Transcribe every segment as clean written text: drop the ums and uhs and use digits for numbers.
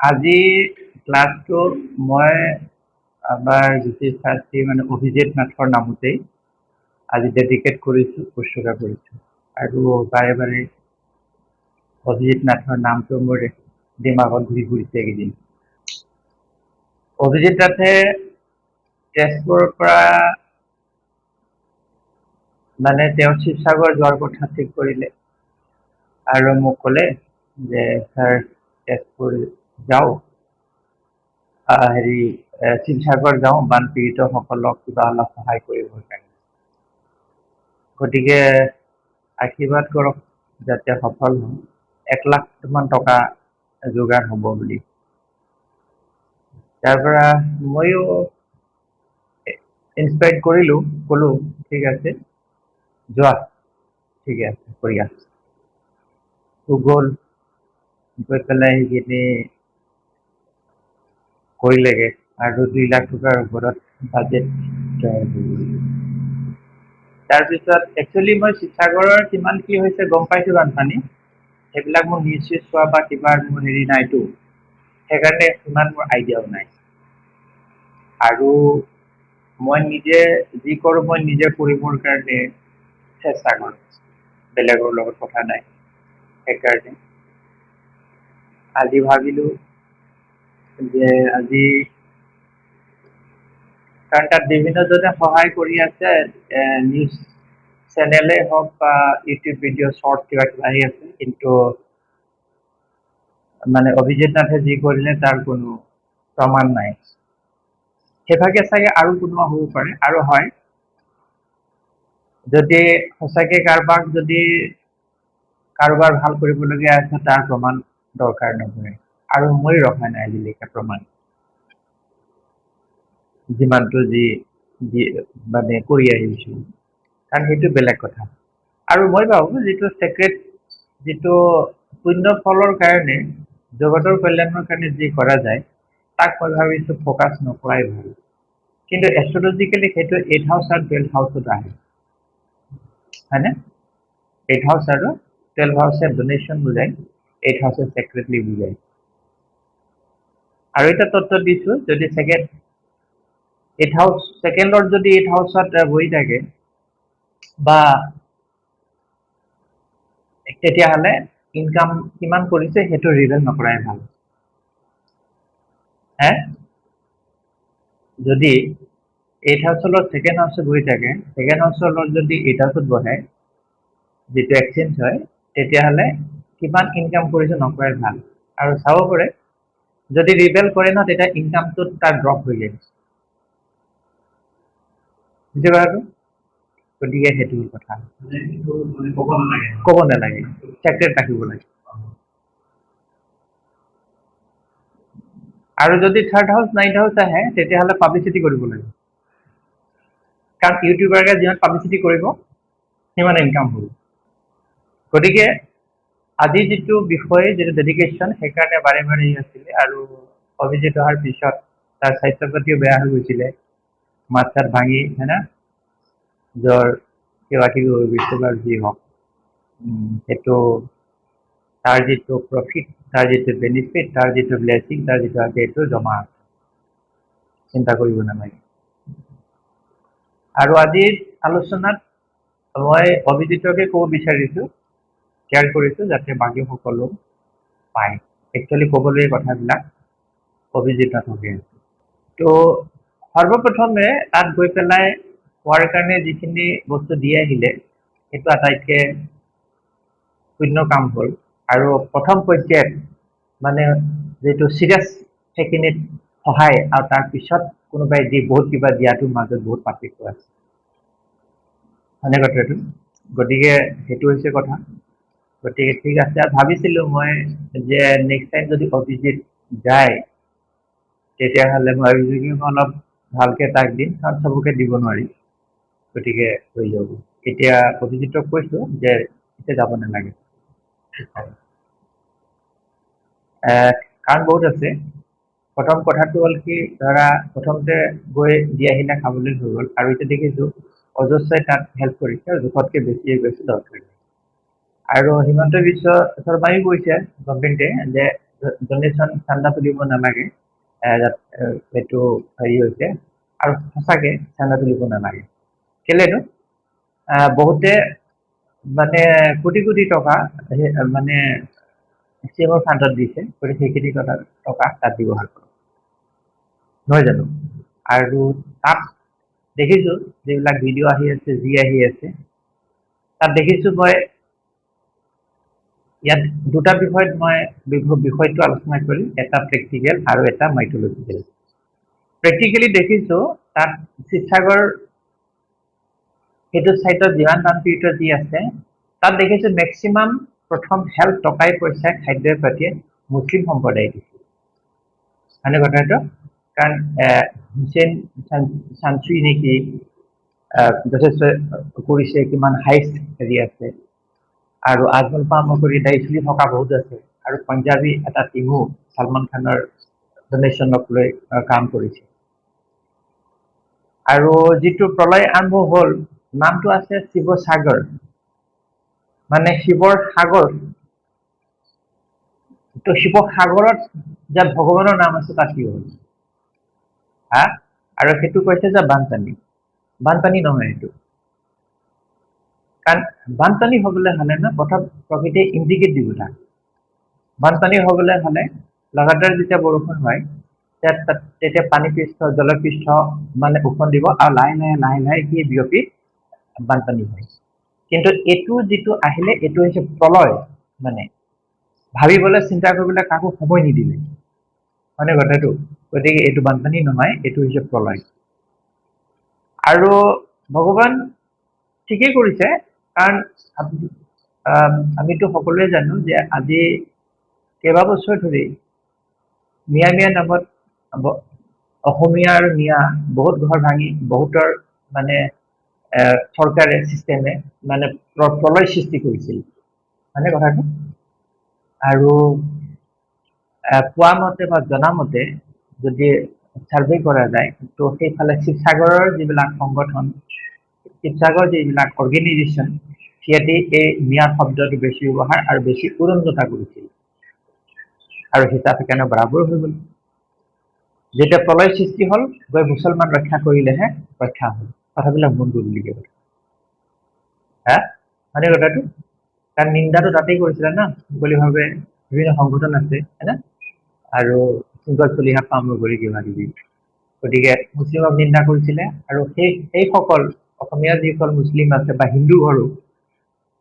আজি ক্লাছটো মই আমাৰ জ্যোতিষশাস্ত্ৰী মানে অভিজিত নাথৰ নামতেই আজি ডেডিকেট কৰিছোঁ, উৎসৰ্গা কৰিছোঁ। আৰু বাৰে বাৰে অভিজিত নাথৰ নামটো মোৰ দিমাগত ঘূৰি ফুৰিছে এইকেইদিন। অভিজিত নাথে তেজপুৰৰ পৰা মানে তেওঁ শিৱসাগৰ যোৱাৰ কথা ঠিক কৰিলে আৰু মোক ক'লে যে ছাৰ তেজপুৰ যাওঁ, শিৱসাগৰ যাওঁ বানপীড়িতসকলক কিবা অলপ সহায় কৰিবৰ কাৰণে। গতিকে আশীৰ্বাদ কৰক যাতে সফল হওঁ। 1,00,000 টকা যোগাৰ হ'ব বুলি। তাৰ পৰা ময়ো ইনস্পায়াৰ্ড কৰিলোঁ, ক'লোঁ ঠিক আছে যোৱা, ঠিকে আছে কৰিয়া। গ'ল, গৈ পেলাই সেইখিনি কৰিলেগৈ আৰু 2 লাখ টকাৰ ওপৰত বাজেট তৈয়াৰ হৈ গ'ল। তাৰপিছত একচুৱেলি মই শিৱসাগৰৰ কিমান কি হৈছে গম পাইছোঁ বানপানী, সেইবিলাক মোৰ নিউজ চিউজ চোৱা বা কিবা মোৰ হেৰি নাইতো, সেইকাৰণে ইমান মোৰ আইডিয়াও নাই। আৰু মই নিজে যি কৰোঁ মই নিজে কৰিবৰ কাৰণে চেষ্টা কৰোঁ, বেলেগৰ লগত কথা নাই। সেইকাৰণে আজি ভাবিলোঁ যে আজি, কাৰণ তাত বিভিন্নজনে সহায় কৰি আছে, নিউজ চেনেলেই হওক বা ইউটিউব ভিডিঅ' শ্বৰ্ট কিবা কিবা আহি আছে, কিন্তু মানে অভিজিত নাথে যি কৰিলে তাৰ কোনো প্ৰমাণ নাই। সেইভাগে চাগে আৰু কোনোবা হ'ব পাৰে, আৰু হয় যদি সঁচাকে কাৰোবাৰ ভাল কৰিবলগীয়া আছে তাৰ প্ৰমাণ দৰকাৰ নহয়, আৰু মই ৰখা নাই আজিলৈকে প্ৰমাণ, যিমানটো যি মানে কৰি আহিছোঁ, কাৰণ সেইটো বেলেগ কথা। আৰু মই ভাবোঁ যিটো চেক্ৰেট, যিটো পুণ্য ফলৰ কাৰণে জগতৰ কল্যাণৰ কাৰণে যি কৰা যায় তাক মই ভাবিছোঁ ফ'কাছ নকৰাই ভাল। কিন্তু এষ্ট্ৰলজিকেলি সেইটো 8th হাউচ আৰু 12th হাউচত আহে, হয়নে? 8th হাউচ আৰু 12th হাউচে ডনেশ্যন বুজায়, 8th হাউচে চেক্ৰেটলি বুজায়। আৰু এটা তত্ত্ব দিছোঁ, যদি ছেকেণ্ড লৰ্ড যদি 8th হাউচত বহি থাকে বা তেতিয়াহ'লে ইনকাম কিমান কৰিছে সেইটো ৰিভিল নকৰাই ভাল। যদি 8th হাউচৰ লগত ছেকেণ্ড হাউচত বহি থাকে, ছেকেণ্ড হাউচৰ লগত যদি 8th হাউচত বহে, যিটো এক্সচেঞ্জ হয়, তেতিয়াহ'লে কিমান ইনকাম কৰিছে নকৰাই ভাল। আৰু চাব পাৰে যদি ৰিবেল কৰে ন, তেতিয়া ইনকামটোত তাৰ ড্ৰপ হৈ যায়। বুজি পালাতো? গতিকে সেইটো কথা ক'ব নালাগে, চেক্ৰেট ৰাখিব লাগে। আৰু যদি 3rd হাউচ 9th হাউচ আহে তেতিয়াহ'লে পাব্লিচিটি কৰিব লাগে, কাৰণ ইউটিউবাৰকে যিমান পাব্লিচিটি কৰিব সিমান ইনকাম হ'ব। গতিকে আজি যিটো বিষয়, যিটো ডেডিকেশ্যন, সেইকাৰণে বাৰে বাৰে আছিলে। আৰু অভিজিত অহাৰ পিছত তাৰ স্বাস্থ্য পাতিও বেয়া হৈ গৈছিলে, মাত চাত ভাঙি, হয় না, জ্বৰ কিবা কিবি হৈ গৈছিল। আৰু যি হওক সেইটো তাৰ যিটো প্ৰফিট, তাৰ যিটো বেনিফিট, তাৰ যিটো ব্লেছিং, তাৰ যিটো আছে, সেইটো জমা আছে, চিন্তা কৰিব নালাগে। আৰু আজিৰ আলোচনাত মই অভিজিতকে ক'ব বিচাৰিছোঁ, শ্বেয়াৰ কৰিছোঁ যাতে বাকী সকলো পায়। একচুৱেলি ক'বলগীয়া কথাবিলাক অভিজিত নাথকে আছে। তো সৰ্বপ্ৰথমে তাত গৈ পেলাই খোৱাৰ কাৰণে যিখিনি বস্তু দি আহিলে, সেইটো আটাইতকৈ শূন্য কাম হ'ল। আৰু প্ৰথম পৰ্যায়ত মানে যিটো চিৰিয়াছ, সেইখিনিত সহায়, আৰু তাৰপিছত কোনোবাই দি বহুত কিবা দিয়াটোৰ মাজত বহুত পাৰ্থক্য আছে, হয়নে কথাটো? গতিকে সেইটো হৈছে কথা। গতিকে ঠিক আছে, আৰু ভাবিছিলোঁ মই যে নেক্সট টাইম যদি অভিজিত যায় তেতিয়াহ'লে মই ভাবিছোঁ কি মই অলপ ভালকৈ তাক দিম, কাৰণ চবকে দিব নোৱাৰি। গতিকে হৈ যাব। এতিয়া অভিজিতক কৈছোঁ যে এতিয়া যাব নালাগে, কাৰণ বহুত আছে। প্ৰথম কথাটো হ'ল কি, ধৰা প্ৰথমতে গৈ দি আহিলে খাবলৈ হৈ গ'ল, আৰু এতিয়া দেখিছোঁ অজস্ৰাই তাত হেল্প কৰিছে, আৰু জোখতকৈ বেছিয়ে গৈছে দৰকাৰ। আৰু হিমন্ত বিশ্ব শৰ্মায়ো কৈছে গভৰ্ণমেণ্টে যে ডনেশ্যন চান্দা তুলিব নালাগে, এইটো হেৰি হৈছে। আৰু সঁচাকে চান্দা তুলিব নালাগে। কেলেনো বহুতে মানে কোটি কোটি টকা মানে চিএমৰ ফাণ্ডত দিছে, গতিকে সেইখিনি টকা তাত ব্যৱহাৰ কৰক, নহয় জানো? আৰু তাত দেখিছো যিবিলাক ভিডিঅ' আহি আছে, যি আহি আছে, তাত দেখিছো মই ইয়াত দুটা বিষয়ত মই বিষয়টো আলোচনা কৰিম, এটা প্ৰেক্টিকেল আৰু এটা মাইথলজিকেল। প্ৰেক্টিকেলি দেখিছো তাত শিৱসাগৰ সেইটো চাইটত যিমান দানপীড়িত যি আছে, তাত দেখিছো মেক্সিমাম প্ৰথম হেল্প টকাই পইচাই খাদ্যৰ পাতিয়ে মুছলিম সম্প্ৰদায় দিছে, হয়নে কথাটো? কাৰণ হুছেইন চাঞ্চুই নেকি যথেষ্ট কৰিছে, কিমান হাইষ্ট হেৰি আছে, আৰু আজমল পামকৰি দাইচলি থকা বহুত আছে, আৰু পাঞ্জাবী এটা টিমো ছলমান খানৰ ডনেশ্যনক লৈ কাম কৰিছে। আৰু যিটো প্ৰলয় আৰম্ভ হ'ল, নামটো আছে শিৱসাগৰ, মানে শিৱৰ সাগৰ। তো শিৱসাগৰত যে ভগৱানৰ নাম আছে তাত কি হ'ল হা? আৰু সেইটো কৈছে যে বানপানী। বানপানী নহয় এইটো, কাৰণ বানপানী হবলৈ হলে না প্ৰথম প্ৰকৃতিয়ে ইণ্ডিকেট দিব লাগে। বানপানী হবলৈ হলে লগাতাৰ যেতিয়া বৰষুণ হয়, তেতিয়া পানীপৃষ্ঠ জলপৃষ্ঠ মানে উফন্দিব, আৰু লাহে লাহে লাহে লাহে কি বিয়পি বানপানী হয়। কিন্তু এইটো যিটো আহিলে, এইটো হৈছে প্ৰলয়, মানে ভাবিবলৈ চিন্তা কৰিবলৈ কাকো সময় নিদিলে, মানে কথাটো। গতিকে এইটো বানপানী নহয়, এইটো হৈছে প্ৰলয়। আৰু ভগৱান ঠিকেই কৰিছে, কাৰণ আমিতো সকলোৱে জানো যে আজি কেইবাবছৰ ধৰি মিয়া মিয়া নামত অসমীয়া আৰু মিয়া বহুত ঘৰ ভাঙি বহুতৰ মানে চৰকাৰে চিষ্টেমে মানে প্ৰলয় সৃষ্টি কৰিছিল, মানে কথাটো। আৰু পোৱা মতে বা জনামতে যদি চাৰ্ভে কৰা যায়, তো সেইফালে শিৱসাগৰৰ যিবিলাক সংগঠন, শিৱসাগৰ যিবিলাক অৰ্গেনাইজেশ্যন, সিহঁতে এই মিয়া শব্দটো বেছি ব্যৱহাৰ আৰু বেছি উৰণতা কৰিছিল, আৰু হিচাপ সেইকাৰণে বৰাবৰ হৈ গ'ল। যেতিয়া প্ৰলয় সৃষ্টি হ'ল, গৈ মুছলমান ৰক্ষা কৰিলেহে ৰক্ষা হ'ল। কথাবিলাক মন কৰিবলগীয়া কথা, হা, মানে কথাটো। কাৰণ নিন্দাটো তাতেই কৰিছিলে না, মুকলিভাৱে বিভিন্ন সংগঠন আছে, হয় না, আৰু শৃংখল চলিহা পাম নগৰী কিবা কিবি। গতিকে মুছলিমক নিন্দা কৰিছিলে, আৰু সেইসকল অসমীয়া যিসকল মুছলিম আছে বা হিন্দু ঘৰো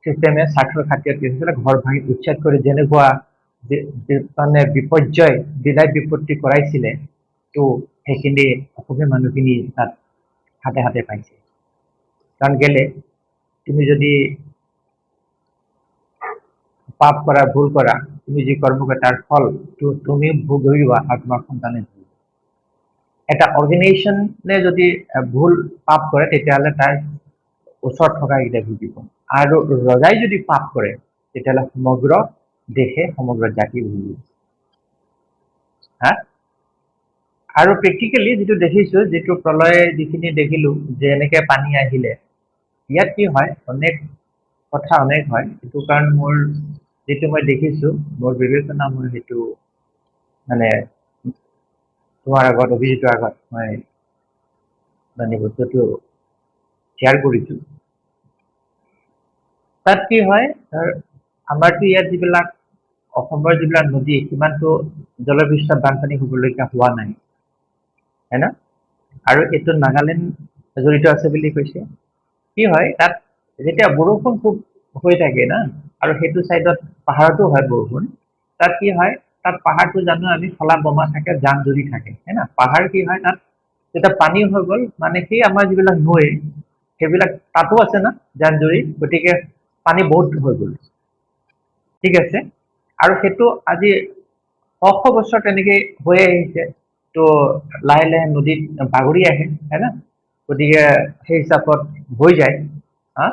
চিষ্টেমে স্বাৰ্থৰ খাতিৰত কি হৈছিলে, ঘৰ ভাঙি উচ্ছেদ কৰি যেনেকুৱা মানে বিপৰ্যয় বিদায় বিপত্তি কৰাইছিলে, তো সেইখিনি অসমীয়া মানুহখিনি তাত হাতে হাতে পাইছে। কাৰণ কেলে, তুমি যদি পাপ কৰা, ভুল কৰা, তুমি যি কৰ্ম কৰা তাৰ ফল তুমি ভুগিবা আৰু তোমাৰ সন্তানে ভুগিব। এটা অৰ্গেনাইজেশ্যনে যদি ভুল পাপ কৰে, তেতিয়াহ'লে তাৰ ওচৰত থকা কেইটা ভুগিব। আৰু ৰজাই যদি পাপ কৰে, তেতিয়াহ'লে সমগ্ৰ দেশে সমগ্ৰ জাতি ভুগিব, হা। আৰু প্ৰেক্টিকেলি যিটো দেখিছো, যিটো প্ৰলয় যিখিনি দেখিলো, যে এনেকে পানী আহিলে, ইয়াত কি হয়, অনেক কথা অনেক হয়। সেইটো কাৰণ মোৰ যিটো মই দেখিছো, মোৰ বিবেচনা, মই সেইটো মানে তোমাৰ আগত, অভিজিতৰ আগত মই মানে বস্তুটো শ্বেয়াৰ কৰিছো। তাত কি হয়, আমাৰতো ইয়াত যিবিলাক অসমৰ যিবিলাক নদী, সিমানটো জলপৃষ্ঠত বানপানী হবলগীয়া হোৱা নাই, হয় না। আৰু এইটো নাগালেণ্ড জড়িত আছে বুলি কৈছে। কি হয়, তাত যেতিয়া বৰষুণ খুব হৈ থাকে না, আৰু সেইটো চাইডত পাহাৰতো হয় বৰষুণ, তাত কি হয়, তাত পাহাৰটো জানো আমি খলা বমা থাকে, জান জুৰি থাকে, হয় না। পাহাৰ কি হয়, তাত যেতিয়া পানী হৈ গ'ল, মানে সেই আমাৰ যিবিলাক নৈ, সেইবিলাক তাতো আছে না জান জুৰি, গতিকে পানী বহুত হৈ গ'ল, ঠিক আছে। আৰু সেইটো আজি শ শ বছৰ তেনেকে হৈ আহিছে, তো লাহে লাহে নদীত বাগৰি আহে, হয় না। গতিকে সেই হিচাপত হৈ যায়, হা।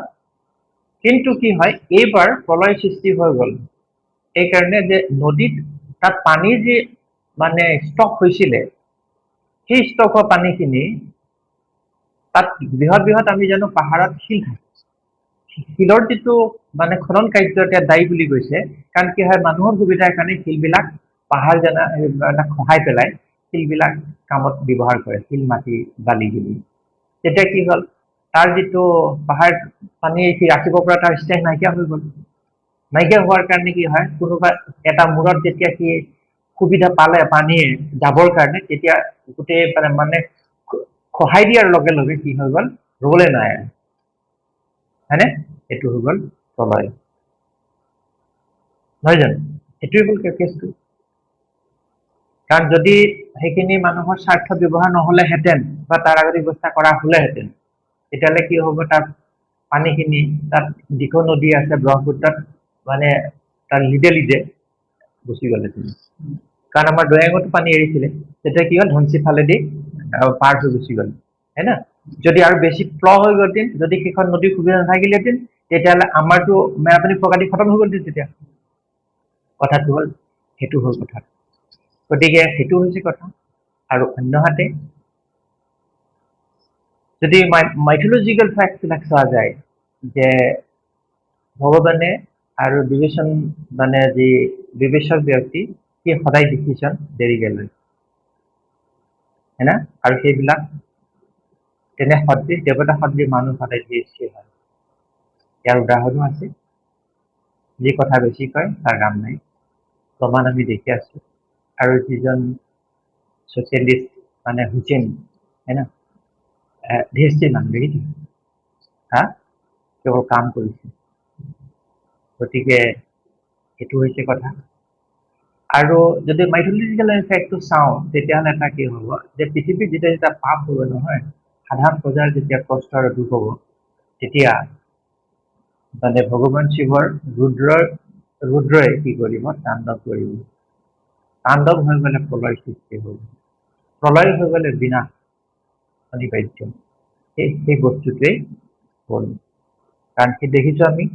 কিন্তু কি হয়, এইবাৰ প্ৰলয় সৃষ্টি হৈ গ'ল এইকাৰণে যে নদীত তাত পানী যি মানে ষ্টক হৈছিলে, সেই ষ্টক হোৱা পানীখিনি তাত বৃহৎ বৃহৎ, আমি জানো পাহাৰত শিল থাকে, শিলৰ যিটো মানে খনন কাৰ্য এতিয়া দায়ী বুলি কৈছে, কাৰণ কি হয়, মানুহৰ সুবিধাৰ কাৰণে শিলবিলাক পাহাৰ জানা এইবিলাক খহাই পেলাই শিলবিলাক কামত ব্যৱহাৰ কৰে, শিল মাটি বালিগিৰি। তেতিয়া কি হ'ল, তাৰ যিটো পাহাৰ পানী সি ৰাখিব পৰা তাৰ ষ্ট্ৰেংথ নাইকিয়া হৈ গ'ল। নাইকিয়া হোৱাৰ কাৰণে কি হয়, কোনোবা এটা মূৰত যেতিয়া সি সুবিধা পালে পানীয়ে যাবৰ কাৰণে, তেতিয়া গোটেই মানে খহাই দিয়াৰ লগে লগে কি হৈ গ'ল, ৰবলৈ নাই, হয়নে? এইটো হৈ গ'ল প্ৰলয়, নহয় জানো? এইটোৱে হ'ল কেছটো। কাৰণ যদি সেইখিনি মানুহৰ স্বাৰ্থ ব্যৱহাৰ নহ'লেহেঁতেন বা তাৰ আগতে ব্যৱস্থা কৰা হ'লেহেঁতেন, তেতিয়াহ'লে কি হ'ব, তাত পানীখিনি, তাত যিখন নদী আছে ব্ৰহ্মপুত্ৰত, মানে তাৰ লিডে লিডে গুচি গ'লহেঁতেন। কাৰণ আমাৰ দৈয়াঙতো পানী এৰিছিলে, তেতিয়া কি হ'ল, ধনশিৰি ফালেদি পাৰ হৈ গুচি গ'ল, হয় না? যদি আৰু বেছি ফ্ল' হৈ গ'লহেঁতেন, যদি সেইখন নদীৰ সুবিধা নাথাকিলেহেঁতেন, তেতিয়াহ'লে আমাৰতো মেৰাপানী ফৰকাটি খতম হৈ গ'লহেঁতেন। তেতিয়া কথাটো হ'ল, সেইটো হ'ল কথা। গতিকে সেইটো হৈছে কথা। আৰু অন্যহাতে যদি মাইথলজিকেল ফেক্টবিলাক চোৱা যায়, যে ভগৱানে আৰু বিবেচন মানে যি বিবেচক ব্যক্তি, সি সদায় ডিচিশ্যন দেৰিকে লয়, হয় না? আৰু সেইবিলাক তেনে সদৃশ দেৱতা সদৃশ মানুহ সদায় ধীৰ হয়। ইয়াৰ উদাহৰণো আছে। যি কথা বেছি কয় তাৰ কাম নাই, প্ৰমাণ আমি দেখি আছো। আৰু যিজন ছচিয়েলিষ্ট মানে হুছেইন, হয় না, ধীৰ মানুহ দেখিছে, হা, কেৱল কাম কৰিছে। গতিকে এইটো হৈছে কথা। আৰু যদি মাইথলজিকেল ফেক্টটো চাওঁ, তেতিয়াহ'লে এটা কি হ'ব, যে পৃথিৱীত যেতিয়া পাপ হ'ব নহয়, সাধাৰণ প্ৰজাৰ যেতিয়া কষ্ট আৰু দুখ হ'ব, তেতিয়া মানে ভগৱান শিৱৰ ৰুদ্ৰই কি কৰিব, তাণ্ডৱ কৰিব। তাণ্ডৱ হৈ গ'লে প্ৰলয় সৃষ্টি হ'ল, প্ৰলয় হৈ গ'লে বিনাশ অনিবাৰ্য। সেই বস্তুটোৱেই হ'ল। কাৰণ কি দেখিছো আমি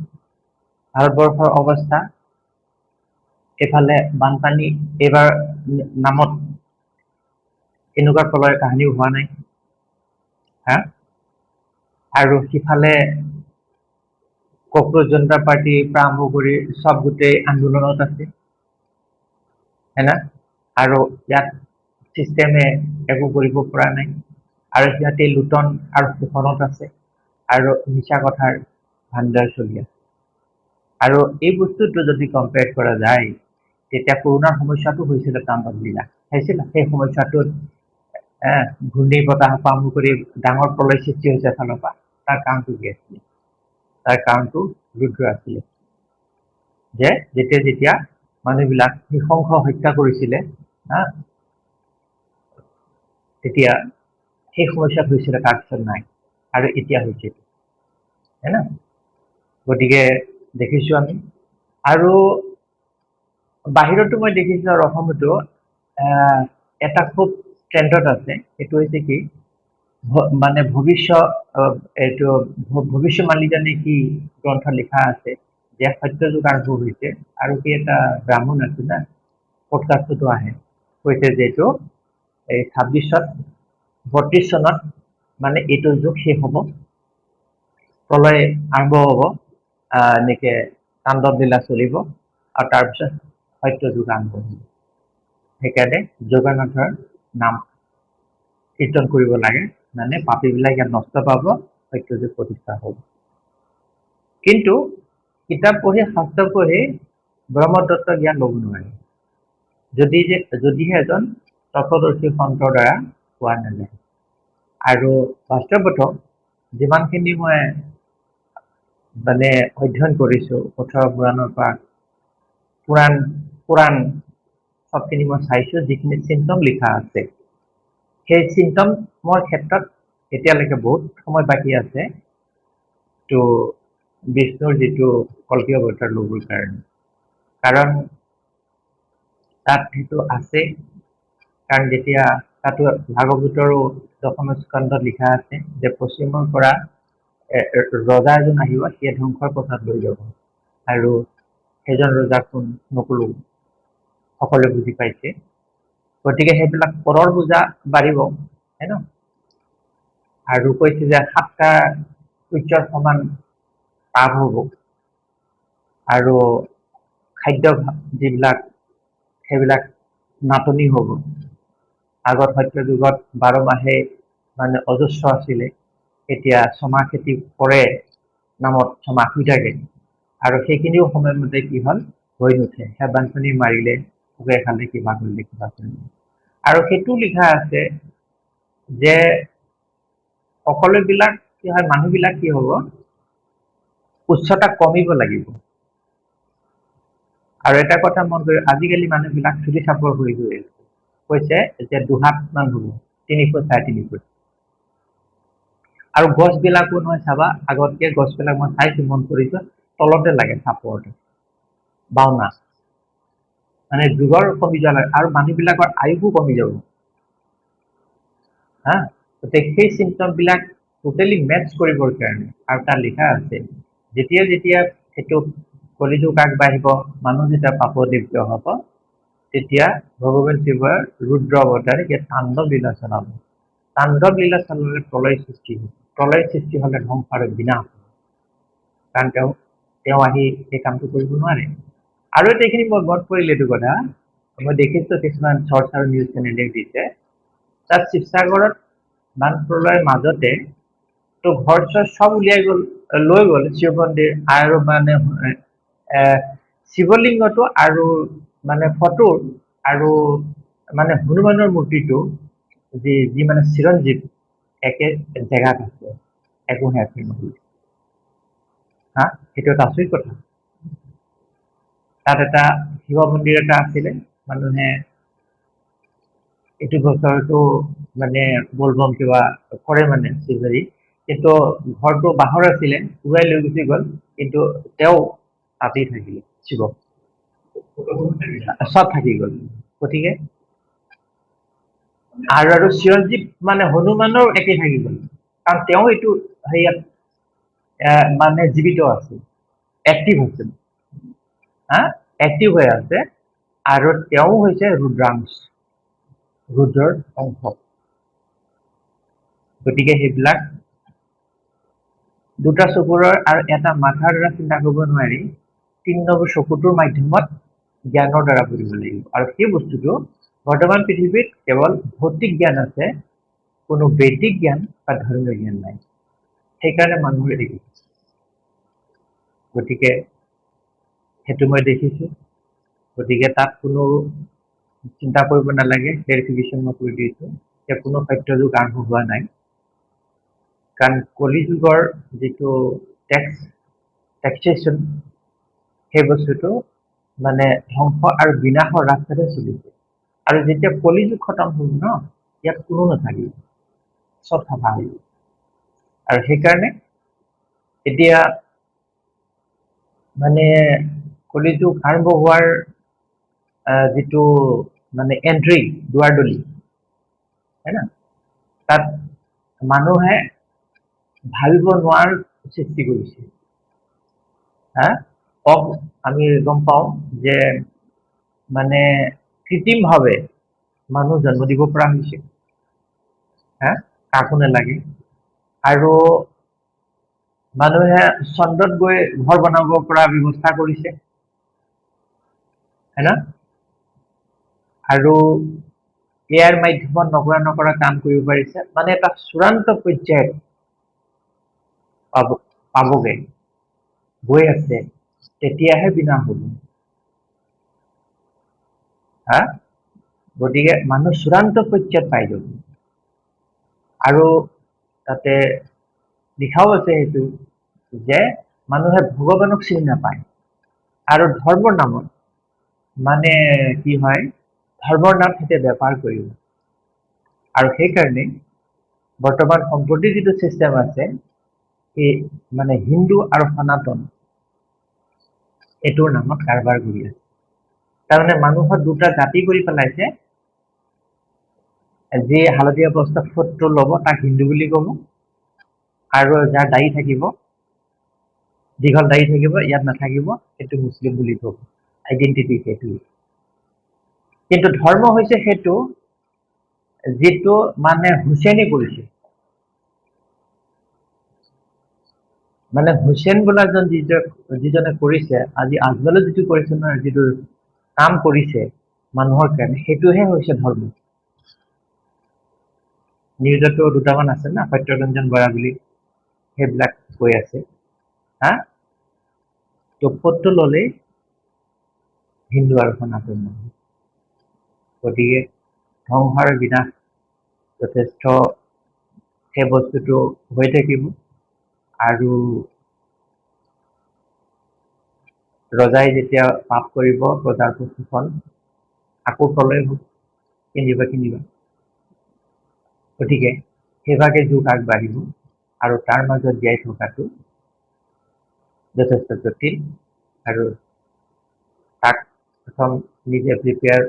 ভাৰতবৰ্ষৰ অৱস্থা, এইফালে বানপানী এইবাৰ নামত এনেকুৱা প্ৰলয়ৰ কাহিনীও হোৱা নাই, হা? আৰু সিফালে কক্ৰোচ জনতা পাৰ্টিৰ পৰা আৰম্ভ কৰি চব গোটেই আন্দোলনত আছে, হয় না? আৰু ইয়াত চিষ্টেমে একো কৰিব পৰা নাই, আৰু সিহঁতে লুটন আৰু শোষণত আছে, আৰু মিছা কথাৰ ভাণ্ডাৰ চলি আছে। আৰু এই বস্তুটো যদি কম্পেয়াৰ কৰা যায়, তেতিয়া কৰোণাৰ সমস্যাটো হৈছিলে তাণ্ডৱ লীলা, চাইছিল? সেই সমস্যাটোত ঘূৰ্ণী বতাহৰ পৰা আৰম্ভ কৰি ডাঙৰ প্ৰলয় সৃষ্টি হৈছে এফালৰ পৰা। তাৰ কাৰণটো কি আছিলে? তাৰ কাৰণটো ৰুদ্ৰ আছিলে। যে যেতিয়া মানুহবিলাক নৃশংস হত্যা কৰিছিলে, তেতিয়া সেই সমস্যাত হৈছিলে, তাৰপিছত নাই, আৰু এতিয়া হৈছে, হয় না? গতিকে দেখিছো আমি। আৰু বাহিৰতো মই দেখিছো, আৰু অসমতো এটা খুব ট্ৰেণ্ডত আছে, সেইটো হৈছে কি, মানে ভৱিষ্যমাণিজনে কি গ্ৰন্থ লিখা আছে, যে সত্য যুগ আৰম্ভ হৈছে, আৰু কি এটা ব্ৰাহ্মণ আছে না, পডকাষ্টতো আহে, কৈছে যে এইটো এই 32 চনত মানে এইটো যুগ শেষ হ'ব, প্ৰলয় আৰম্ভ হ'ব, এনেকে তাণ্ডৱ লীলা চলিব, আৰু তাৰপিছত সত্য যুগ আৰম্ভ হ'ব। সেইকাৰণে জগন্নাথৰ নাম কীৰ্তন কৰিব লাগে, মানে পাপীবিলাক ইয়াত নষ্ট পাব, সত্য যুগ প্ৰতিষ্ঠা হ'ব। কিন্তু কিতাপ পঢ়ি, শাস্ত্ৰ পঢ়ি ব্ৰহ্মতত্ত্ব জ্ঞান ল'ব নোৱাৰে, যদিহে এজন তত্ত্বদৰ্শী সন্তৰ দ্বাৰা পোৱা নাযায়। আৰু বাস্তৱত যিমানখিনি মই মানে অধ্যয়ন কৰিছো, 18 পুৰাণৰ পৰা পুৰাণ সবখিনি মই চাইছো, যিখিনি চিন্তম লিখা আছে, সেই চিন্তমৰ ক্ষেত্ৰত এতিয়ালৈকে বহুত সময় বাকী আছে তো বিষ্ণুৰ যিটো কল্কি অৱতাৰ ল'বৰ কাৰণে। কাৰণ তাত সেইটো আছে, কাৰণ যেতিয়া তাতো ভাগৱতৰো 10ম স্কন্ধত লিখা আছে, যে পশ্চিমৰ পৰা ৰজা এজন আহিব, সিয়ে ধ্বংসৰ পথত লৈ যাব, আৰু সেইজন ৰজা কোন নকলো, সকলোৱে বুজি পাইছে। গতিকে সেইবিলাক পৰৰ বোজা বাঢ়িব, হয় ন? আৰু কৈছে যে 7টা সূৰ্যৰ সমান তাপ হ'ব, আৰু খাদ্য যিবিলাক সেইবিলাক নাটনি হ'ব। আগত সত্যযুগত 12 মাহে মানে অজস্ৰ আছিলে, এতিয়া ছমাহ খেতি কৰে নামত ছমাহ হৈ থাকে, আৰু সেইখিনিও সময়মতে কি হ'ল হৈ নুঠে, সেই বানপানী মাৰিলে পোকে খালে কিবা কৰিলে কিবা কৰিলে। আৰু সেইটো লিখা আছে যে সকলোবিলাক কি হয়, মানুহবিলাক কি হ'ব, উচ্চতা কমিব লাগিব। আৰু এটা কথা মন কৰি, আজিকালি মানুহবিলাক চুলি চাপৰ হৈ গৈ আছে, কৈছে যে 2 হাত মান হ'ব, 3 ফুট 3.5 ফুট। আৰু গছবিলাকো নহয় চাবা, আগতকে গছবিলাক মই চাইছো, মন কৰিছো, তলতে লাগে চাপৰতে, বাওনা মানে যুগৰ কমি যোৱা লাগে, আৰু মানুহবিলাকৰ আয়ুসো কমি যাব। হা, সেই চিমটম বিলাক টোটেলি মেটচ কৰিবৰ কাৰণে, আৰু তাত লিখা আছে যেতিয়া যেতিয়া সেইটো কলিযুগ আগবাঢ়িব, মানুহ যেতিয়া পাপদীপ্ত হ'ব, তেতিয়া ভগৱান শিৱৰ ৰুদ্ৰ অৱতাৰে ইয়াত তাণ্ডৱ লীলা চলাব। তাণ্ডৱ লীলা চলালে প্ৰলয় সৃষ্টি হ'ব, প্ৰলয় সৃষ্টি হ'লে ধ্বংস আৰু বিনাশ হ'ব, কাৰণ তেওঁ আহি সেই কামটো কৰিব নোৱাৰে। আৰু এটা এইখিনি মই মনত পৰিলে এইটো কথা, মই দেখিছো কিছুমান চৰ্চ আৰু নিউজ চেনেলে দিছে, তাত শিৱসাগৰত বান প্ৰলয়ৰ মাজতে তো ঘৰ চৰ চব উলিয়াই গ'ল, লৈ গ'ল শিৱ মন্দিৰ, আৰু মানে শিৱলিংগটো আৰু মানে ফটো আৰু মানে হনুমানৰ মূৰ্তিটো যি মানে চিৰঞ্জীৱ একে জেগাত আছে, একো হেৰফেৰ নহ'ল। হা, সেইটো এটা আচৰিত কথা। তাত এটা শিৱ মন্দিৰ এটা আছিলে, মানুহে এইটো বছৰটো মানে বলবম কিবা কৰে মানে শিৱৰি, কিন্তু ঘৰটো বাঁহৰ আছিলে, উৰাই লৈ গুচি গ'ল, কিন্তু তেওঁ তাতেই থাকিলে, শিৱ চব থাকি গ'ল। গতিকে আৰু চিৰঞ্জীৱ মানে হনুমানৰ একে থাকি গ'ল, কাৰণ তেওঁ এইটো হেৰিয়াত মানে জীৱিত আছে, এক্টিভ আছে, হা, এক্টিভ হৈ আছে, আৰু তেওঁ হৈছে ৰুদ্ৰাংশ, ৰুদ্ৰৰ অংশ। গতিকে সেইবিলাক দুটা চকুৰৰ আৰু এটা মাথাৰ দ্বাৰা চিন্তা কৰিব নোৱাৰি, 3 নম্বৰ চকুটোৰ মাধ্যমত জ্ঞানৰ দ্বাৰা বুজিব লাগিব। আৰু সেই বস্তুটো বৰ্তমান পৃথিৱীত কেৱল ভৌতিক জ্ঞান আছে, কোনো বৈদিক জ্ঞান বা ধৰ্মীয় জ্ঞান নাই, সেইকাৰণে মানুহৰ দেখিছে। গতিকে সেইটো মই দেখিছো, গতিকে তাত কোনো চিন্তা কৰিব নালাগে, ভেৰিফিকেশ্যন মই কৰি দিছো যে কোনো সত্যযুগ আৰম্ভ হোৱা নাই, কাৰণ কলিযুগৰ যিটো টেক্সেশ্যন, সেই বস্তুটো মানে ধ্বংস আৰু বিনাশৰ ৰাস্তাতে চলিছে। আৰু যেতিয়া কলিযুগ খতম হ'ব ন, ইয়াত কোনো নাথাকিব, চব চাফা হৈ যাব। আৰু সেইকাৰণে এতিয়া মানে কলিযুগ আৰম্ভ হোৱাৰ যিটো মানে এন্ট্ৰি, দুৱাৰদলি, হয় না, তাত মানুহে ভাবিব নোৱাৰাৰ সৃষ্টি কৰিছে। হা, আমি গম পাওঁ যে মানে কৃত্ৰিমভাৱে মানুহ জন্ম দিব পৰা হৈছে, হা, কাকো নালাগে, আৰু মানুহে চন্দ্ৰত গৈ ঘৰ বনাব পৰা ব্যৱস্থা কৰিছে, হয় না, আৰু ইয়াৰ মাধ্যমত নকৰা কাম কৰিব পাৰিছে, মানে এটা চূড়ান্ত পৰ্যায়ত পাবগে, গৈ আছে, তেতিয়াহে বিনাশ হ'ব। হা, গতিকে মানুহ চূড়ান্ত পৰ্যায়ত পাই যাব। আৰু তাতে লিখাও আছে সেইটো যে মানুহে ভগৱানক চিনি নাপায়, আৰু ধৰ্মৰ নামত মানে কি হয়, ধৰ্মৰ নাম সিহঁতে বেপাৰ কৰিব। আৰু সেইকাৰণে বৰ্তমান সম্প্ৰতি যিটো চিষ্টেম আছে, এই মানে হিন্দু আৰু সনাতন এইটোৰ নামত কাৰবাৰ কৰি আছে। তাৰমানে মানুহৰ দুটা জাতি কৰি পেলাইছে, যি হালধীয়া বস্ত্ৰত ফটো ল'ব তাক হিন্দু বুলি ক'ব, আৰু যাৰ দাড়ি থাকিব, দীঘল দাড়ি থাকিব, ইয়াত নাথাকিব, সেইটো মুছলিম বুলি ক'ব। আইডেণ্টিটি সেইটো। কিন্তু ধৰ্ম হৈছে সেইটো যিটো মানে হুচেইনে কৰিছে, মানে হুছেইন বোলা যিজনে কৰিছে, আজি আজমলে যিটো কৰিছে নহয়, যিটো কাম কৰিছে, মানুহৰ কাৰণে সেইটোহে হৈছে ধৰ্ম। নিউজতো দুটামান আছে না, সত্যৰঞ্জন বৰা বুলি, সেইবিলাক কৈ আছে হা, তপতটো ললেই হিন্দু আৰু সনাতন মানুহ। গতিকে ধ্বংসাৰ বিনাশ যথেষ্ট সেই বস্তুটো হৈ থাকিব। আৰু ৰজাই যেতিয়া পাপ কৰিব প্ৰজাৰ শোষণ আকৌ প্ৰলয় হ'ব, কিনিবা। গতিকে সেইভাগে যুগ আগবাঢ়িব আৰু তাৰ মাজত জীয়াই থকাটো যথেষ্ট জটিল। আৰু তাক প্ৰথম নিজে প্ৰিপেয়াৰ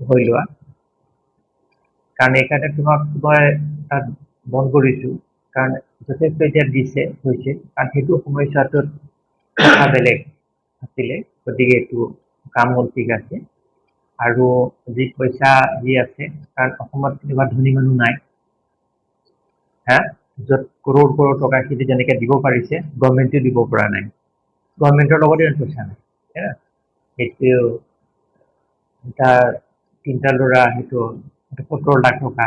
হৈ লোৱা। কাৰণ এইকাৰণে তোমাক মই তাত মন কৰিছো, কাৰণ যথেষ্ট এতিয়া দিছে হৈছে, কাৰণ সেইটো সময়ছোৱাটোত কথা বেলেগ আছিলে। গতিকে এইটো কাম হ'ল, ঠিক আছে। আৰু যি পইচা যি আছে, কাৰণ অসমত তেনেকুৱা ধনী মানুহ নাই হা, য'ত কৰোৰ টকা খেতি যেনেকে দিব পাৰিছে, গভৰ্ণমেণ্টে দিব পৰা নাই। গভৰ্ণমেণ্টৰ লগতে পইচা নাই। সেইটো তাৰ 3টা ল'ৰা, সেইটো 70 লাখ টকা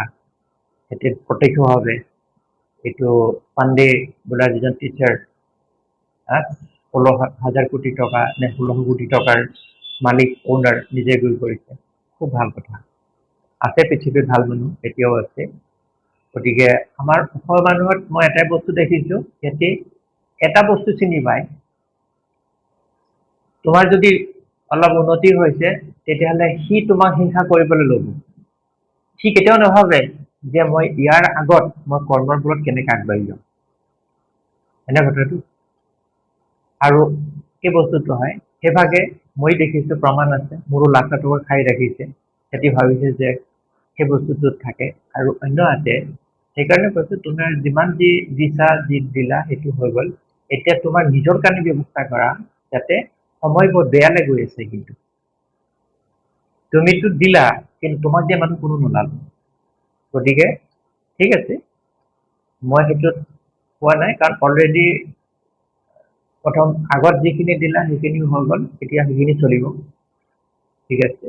সেইটো প্ৰত্যক্ষভাৱে, এইটো পাণ্ডে বোলা যিজন টিচাৰ 16,000 কোটি টকা নে 1600 কোটি টকাৰ মালিক, ওনাৰ নিজে গৈ কৰিছে। খুব ভাল কথা। আছে পৃথিৱীত ভাল মানুহ, এতিয়াও আছে। গতিকে আমাৰ অসমৰ মানুহত মই এটাই বস্তু দেখিছো, সিহঁতে এটা বস্তু চিনি পায়, তোমাৰ যদি অলপ উন্নতি হৈছে, তেতিয়াহ'লে সি তোমাক হিংসা কৰিবলৈ ল'ব। সি কেতিয়াও নাভাবে যে মই ইয়াৰ আগত মই কৰ্মৰ বলত কেনেকে আগবাঢ়ি যাম। এনে কথাটো। আৰু সেই বস্তুটো হয়, সেইভাগে মই দেখিছো, প্ৰমাণ আছে, মোৰো লাখ লাখ টকা খাই ৰাখিছে। সিহঁতি ভাবিছে যে সেই বস্তুটোত থাকে, আৰু অন্য আছে। সেইকাৰণে কৈছো, তোমাৰ যিমান যি দিছা, যি দিলা, সেইটো হৈ গ'ল। এতিয়া তোমাৰ নিজৰ কাৰণে ব্যৱস্থা কৰা, যাতে সময় বৰ বেয়ালৈ গৈ আছে। কিন্তু তুমিতো দিলা, কিন্তু তোমাক দিয়া মানুহ কোনো নোলাল। গতিকে ঠিক আছে, মই সেইটোত কোৱা নাই, কাৰণ অলৰেডি প্ৰথম আগত যিখিনি দিলা সেইখিনি হৈ গ'ল, এতিয়া সেইখিনি চলিব। ঠিক আছে,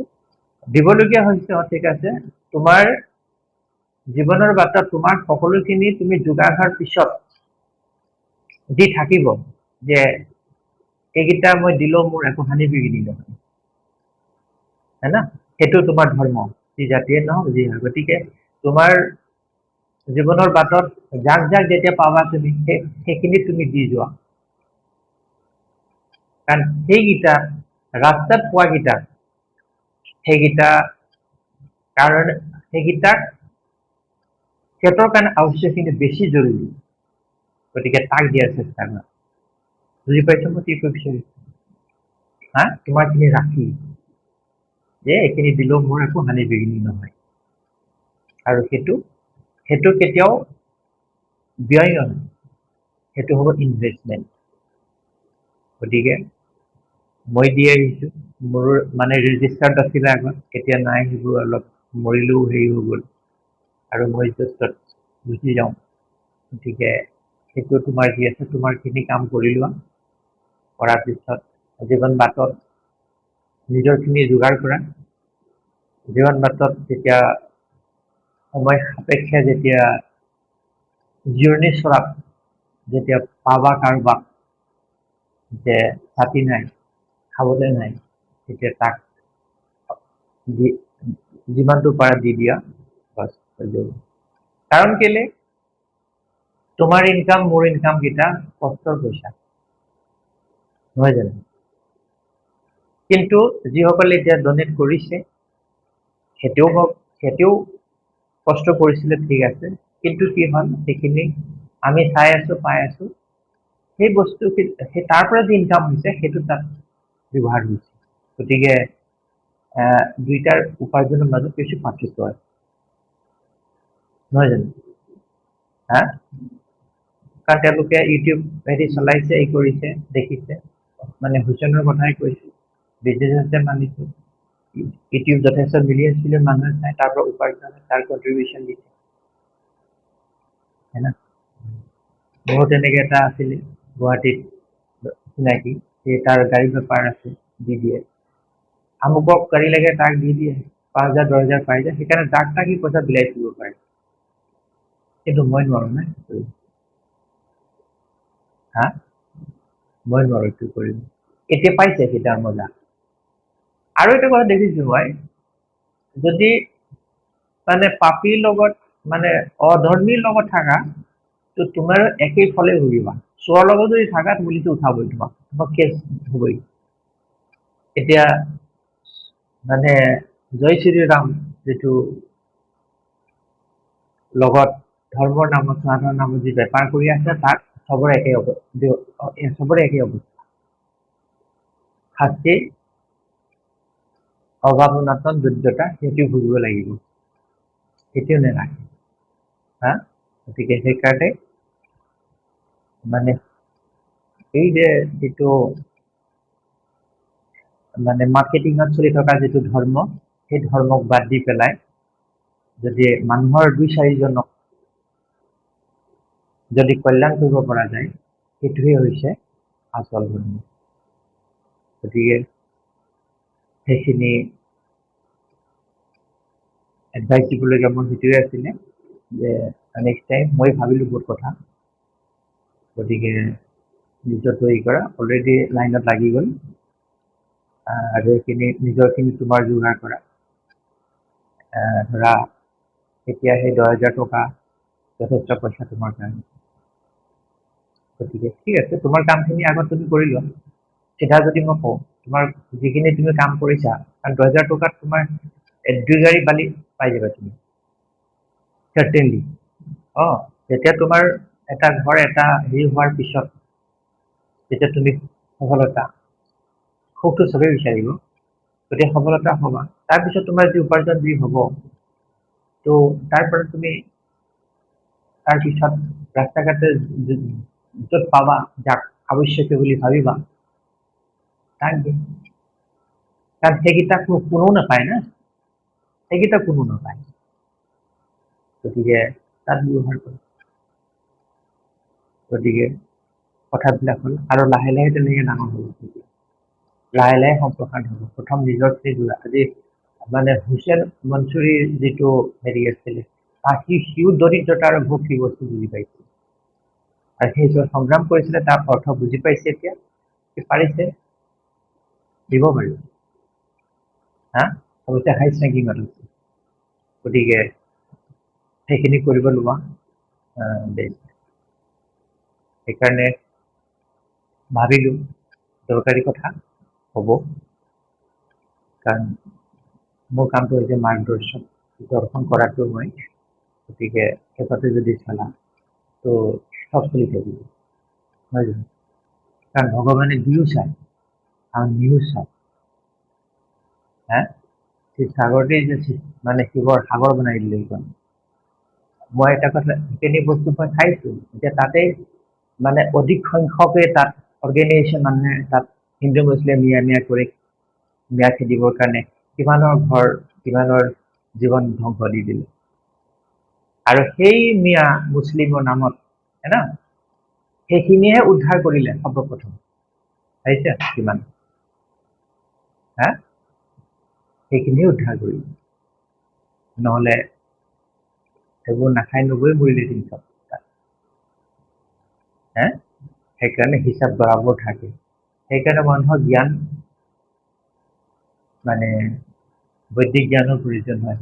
দিবলগীয়া হৈছে, ঠিক আছে। তোমাৰ জীৱনৰ বাটত তোমাৰ সকলোখিনি তুমি যোগাৰ হোৱাৰ পিছত দি থাকিব যে এইকেইটা মই দিলেও মোৰ একো হানি বিঘিনি নহয়, হয় না? সেইটো তোমাৰ ধৰ্ম, যি জাতিয়ে নহওক, যি হয়। গতিকে তোমাৰ জীৱনৰ বাটত যাক যাক যেতিয়া পাবা, তুমি সেইখিনি তুমি দি যোৱা। কাৰণ সেইকেইটা ৰাস্তাত পোৱা কেইটা, সেইকেইটা কাৰণ সেইকেইটাক সিহঁতৰ কাৰণে আৱশ্যকখিনি বেছি জৰুৰী। গতিকে তাক দিয়াৰ চেষ্টা কৰা। বুজি পাইছো মই কি কব বিচাৰিছো? হা, তোমাৰ খিনি ৰাখি যে এইখিনি দিলেও মোৰ একো হানি বিঘিনি নহয়। আৰু সেইটো কেতিয়াও ব্যয় নহয়, সেইটো হ'ব ইনভেষ্টমেণ্ট। গতিকে মই দি আহিছো, মোৰ মানে ৰেজিষ্টাৰ্ড আছিলে আগত, এতিয়া নাই, সেইবোৰ অলপ মৰিলেও হেৰি হৈ গ'ল, আৰু মই য'ত গুচি যাওঁ। গতিকে সেইটো তোমাৰ যি আছে, তোমাৰ খিনি কাম কৰি লোৱা। কৰাৰ পিছত জীৱন বাটত নিজৰ খিনি যোগাৰ কৰা। জীৱন বাটত যেতিয়া সময় সাপেক্ষে যেতিয়া জিৰণি চৰাত যেতিয়া পাবা কাৰোবাক যে ছাতি নাই, খাবলৈ নাই, তেতিয়া তাক যিমানটো পাৰা দি দিয়া, বাছ হৈ যাব। কাৰণ কেলে, তোমাৰ ইনকাম, মোৰ ইনকাম কেইটা কষ্টৰ পইচা, নহয় জানো? কিন্তু যিসকলে এতিয়া ডনেট কৰিছে, সেইটোও কষ্ট কৰিছিলে, ঠিক আছে। কিন্তু কি হ'ল, সেইখিনি আমি চাই আছো, পাই আছো। সেই বস্তু সেই তাৰ পৰা যি ইনকাম হৈছে, সেইটো তাত ব্যৱহাৰ হৈছে। গতিকে দুইটাৰ উপাৰ্জনৰ মাজত কিছু পাৰ্থক্য আছে, নহয় জানো? হা, কাৰণ তেওঁলোকে ইউটিউব হেৰি চলাইছে, এই কৰিছে, দেখিছে। মানে হুচনৰ কথাই কৈছো, বিজনেছ মানিছো। ইউটিউব যথেষ্ট মিলিয়ন মানুহে চাই, তাৰ পৰা উপাৰ্জন, তাৰ কন্ট্ৰিবিউচন দিছে। হয় না? মোৰ তেনেকে এটা আছিলে গুৱাহাটীত চিনাকি, সেই তাৰ গাড়ী বেপাৰ আছে, দি দিয়ে। আমুকক গাড়ী লাগে তাক দি দিয়ে 5,000 10,000 পাই যায় সেইকাৰণে যাক তাক সি পইচা বিলাই দিব পাৰে কিন্তু মই নোৱাৰো না হা মই নোৱাৰো এইটো কৰিব এতিয়া পাইছে সেইটা মজা আৰু এটা কথা দেখিছো মই যদি মানে পাপীৰ লগত মানে অধৰ্মীৰ লগত থাকা তো তোমাৰ একেই ফলে ভুগিবা চোৰৰ লগত যদি থাকা পুলিচে উঠাবই তোমাক কেছ হবই এতিয়া মানে জয় শ্ৰীৰাম যিটো লগত ধৰ্মৰ নামত সনাতনৰ নামত যি বেপাৰ কৰি আছে তাক চবৰে একেই অৱস্থা শাস্তি অভাৱ অনাটন দৰিদ্ৰতা সেইটো ভুগিব লাগিব সেইটোও নেৰাখে হা গতিকে সেইকাৰণে মানে এই যে যিটো মানে মাৰ্কেটিঙত চলি থকা যিটো ধৰ্ম সেই ধৰ্মক বাদ দি পেলাই যদি মানুহৰ 2-4জনক যদি কল্যাণ কৰিব পৰা যায় সেইটোৱে হৈছে আচল ধৰ্ম গতিকে সেইখিনি এডভাইচ দিবলগীয়া মোৰ সেইটোৱে আছিলে যে নেক্সট টাইম মই ভাবিলো বহুত কথা গতিকে নিজৰ তৈৰি কৰা অলৰেডি লাইনত লাগি গ'ল আৰু এইখিনি নিজৰখিনি তোমাৰ যোগাৰ কৰা ধৰা এতিয়া সেই 10,000 টকা যথেষ্ট পইচা তোমাৰ কাৰণে গতিকে ঠিক আছে তোমাৰ কামখিনি আগত তুমি কৰি লোৱা চিধা যদি মই কওঁ তোমাৰ যিখিনি তুমি কাম কৰিছা কাৰণ 10,000 টকাত তোমাৰ 2 গাড়ী বালি পাই যাবা তুমি চাৰ্টেনলি যেতিয়া তোমাৰ এটা ঘৰ এটা হেৰি হোৱাৰ পিছত যেতিয়া তুমি সফলতা সুখটো চবেই বিচাৰিব গতিকে সফলতা হবা তাৰপিছত তোমাৰ যি উপাৰ্জন যি হ'ব তো তাৰ পৰা তুমি তাৰপিছত ৰাস্তা ঘাটে য'ত পাবা যাক আৱশ্যকীয় বুলি ভাবিবা তাক কাৰণ সেইকেইটা কোনো নাপায় না সেইকেইটা কোনো নাপায় গতিকে তাত ব্যৱহাৰ কৰে গতিকে কথাবিলাক হ'ল আৰু লাহে লাহে তেনেকৈ ডাঙৰ হ'ব লাহে লাহে সম্প্ৰসাৰণ হ'ব প্ৰথম নিজৰখিনি যোৰা আজি মানে হুছেইন মনচুৰীৰ যিটো হেৰি আছিলে সিও দৰিদ্ৰতা আৰু ভোগ কি বস্তু বুজি পাইছিল আৰু সেই সংগ্ৰাম কৰিছিলে তাৰ অৰ্থ বুজি পাইছে এতিয়া সি পাৰিছে দিব পাৰিব হা অৱশ্যে হাই চেংকিং আছে গতিকে সেইখিনি কৰিব লোৱা সেইকাৰণে ভাবিলো দৰকাৰী কথা হ'ব কাৰণ মোৰ কামটো হৈছে মাৰ্গদৰ্শন দৰ্শন কৰাটো মই গতিকে শেষতে যদি চালা তো সব চলি থাকিব নহয় জানো কাৰণ ভগৱানে দিও চায় আৰু নিও চায় হা সেই সাগৰতে যে মানে শিৱৰ সাগৰ বনাই দিলে এইখন মই এটা কথা সেইখিনি বস্তু মই খাইছো এতিয়া তাতে মানে অধিক সংখ্যকে তাত অৰ্গেনাইজেশ্যন মানুহে তাত হিন্দু মুছলিম মিয়া কৰি মিয়া খেদিবৰ কাৰণে কিমানৰ ঘৰ কিমানৰ জীৱন ধ্বংস দি দিলে আৰু সেই মিয়া মুছলিমৰ নামত না সেইখিনিহে উদ্ধাৰ কৰিলে সৰ্বপ্ৰথম আহিছে কিমান হা সেইখিনিহে উদ্ধাৰ কৰিলে নহ'লে সেইবোৰ নাখাই নগৈ মৰিলে চব হা সেইকাৰণে হিচাপ বৰাবৰ থাকে সেইকাৰণে মানুহৰ জ্ঞান মানে বৈদিক জ্ঞানৰ প্ৰয়োজন হয়